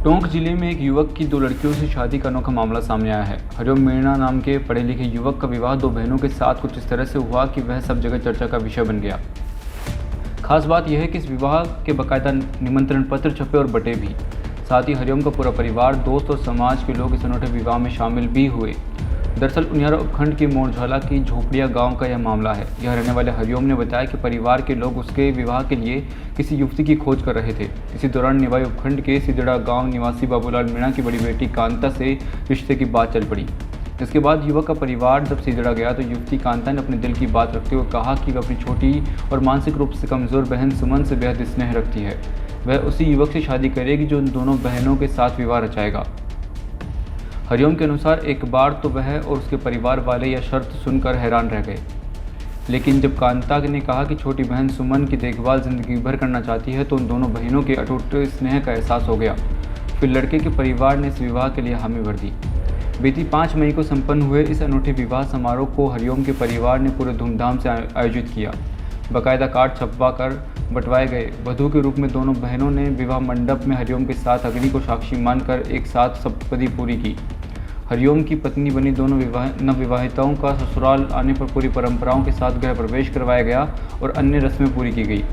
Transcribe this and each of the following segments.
टोंक जिले में एक युवक की दो लड़कियों से शादी का अनोखा मामला सामने आया है। हरिओम मीणा नाम के पढ़े लिखे युवक का विवाह दो बहनों के साथ कुछ इस तरह से हुआ कि वह सब जगह चर्चा का विषय बन गया। खास बात यह है कि इस विवाह के बाकायदा निमंत्रण पत्र छपे और बटे भी। साथ ही हरिओम का पूरा परिवार, दोस्त और समाज के लोग इस अनोखे विवाह में शामिल भी हुए। दरअसल उनियारा उपखंड के मोरझाला की झोपड़िया गांव का यह मामला है। यह रहने वाले हरिओम ने बताया कि परिवार के लोग उसके विवाह के लिए किसी युवती की खोज कर रहे थे। इसी दौरान निवाई उपखंड के सिदड़ा गांव निवासी बाबूलाल मीणा की बड़ी बेटी कांता से रिश्ते की बात चल पड़ी। इसके बाद युवक का परिवार जब सिदड़ा गया तो युवती कांता ने अपने दिल की बात रखते हुए कहा कि वह अपनी छोटी और मानसिक रूप से कमज़ोर बहन सुमन से बेहद स्नेह रखती है। वह उसी युवक से शादी करेगी जो उन दोनों बहनों के साथ विवाह रचाएगा। हरिओम के अनुसार एक बार तो वह और उसके परिवार वाले यह शर्त सुनकर हैरान रह गए, लेकिन जब कांता ने कहा कि छोटी बहन सुमन की देखभाल जिंदगी भर करना चाहती है तो उन दोनों बहनों के अटूट स्नेह का एहसास हो गया। फिर लड़के के परिवार ने इस विवाह के लिए हामी भर दी। बीती 5 मई को संपन्न हुए इस अनूठे विवाह समारोह को हरिओम के परिवार ने पूरे धूमधाम से आयोजित किया। बाकायदा कार्ड छपवा कर बंटवाए गए। वधू के रूप में दोनों बहनों ने विवाह मंडप में हरिओम के साथ अग्नि को साक्षी मानकर एक साथ सप्तपदी पूरी की। हरिओम की पत्नी बनी दोनों नवविवाहिताओं का ससुराल आने पर पूरी परंपराओं के साथ गृह प्रवेश करवाया गया और अन्य रस्में पूरी की गई।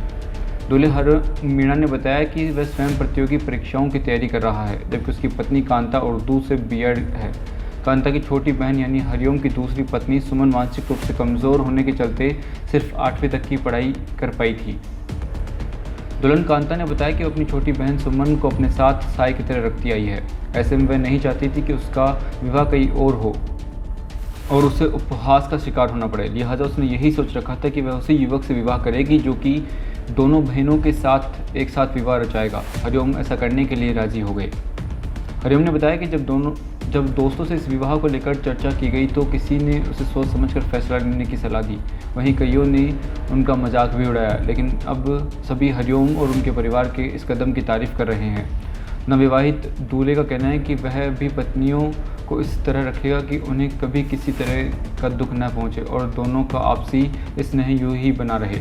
दूल्हे हरिओम मीणा ने बताया कि वह स्वयं प्रतियोगी परीक्षाओं की तैयारी कर रहा है, जबकि उसकी पत्नी कांता उर्दू से बीएड है। कांता की छोटी बहन यानी हरिओम की दूसरी पत्नी सुमन मानसिक रूप से कमज़ोर होने के चलते सिर्फ 8वीं तक की पढ़ाई कर पाई थी। दुल्हन कांता ने बताया कि वो अपनी छोटी बहन सुमन को अपने साथ साई की तरह रखती आई है। ऐसे में वह नहीं चाहती थी कि उसका विवाह कहीं और हो और उसे उपहास का शिकार होना पड़े। लिहाजा उसने यही सोच रखा था कि वह उसी युवक से विवाह करेगी जो कि दोनों बहनों के साथ एक साथ विवाह रचाएगा। हरिओम ऐसा करने के लिए राजी हो गए। हरिओम ने बताया कि जब दोस्तों से इस विवाह को लेकर चर्चा की गई तो किसी ने उसे सोच समझकर फैसला लेने की सलाह दी। वहीं कईयों ने उनका मजाक भी उड़ाया, लेकिन अब सभी हरिओम और उनके परिवार के इस कदम की तारीफ कर रहे हैं। नवविवाहित दूल्हे का कहना है कि वह भी पत्नियों को इस तरह रखेगा कि उन्हें कभी किसी तरह का दुख न पहुंचे और दोनों का आपसी स्नेह यूं ही बना रहे।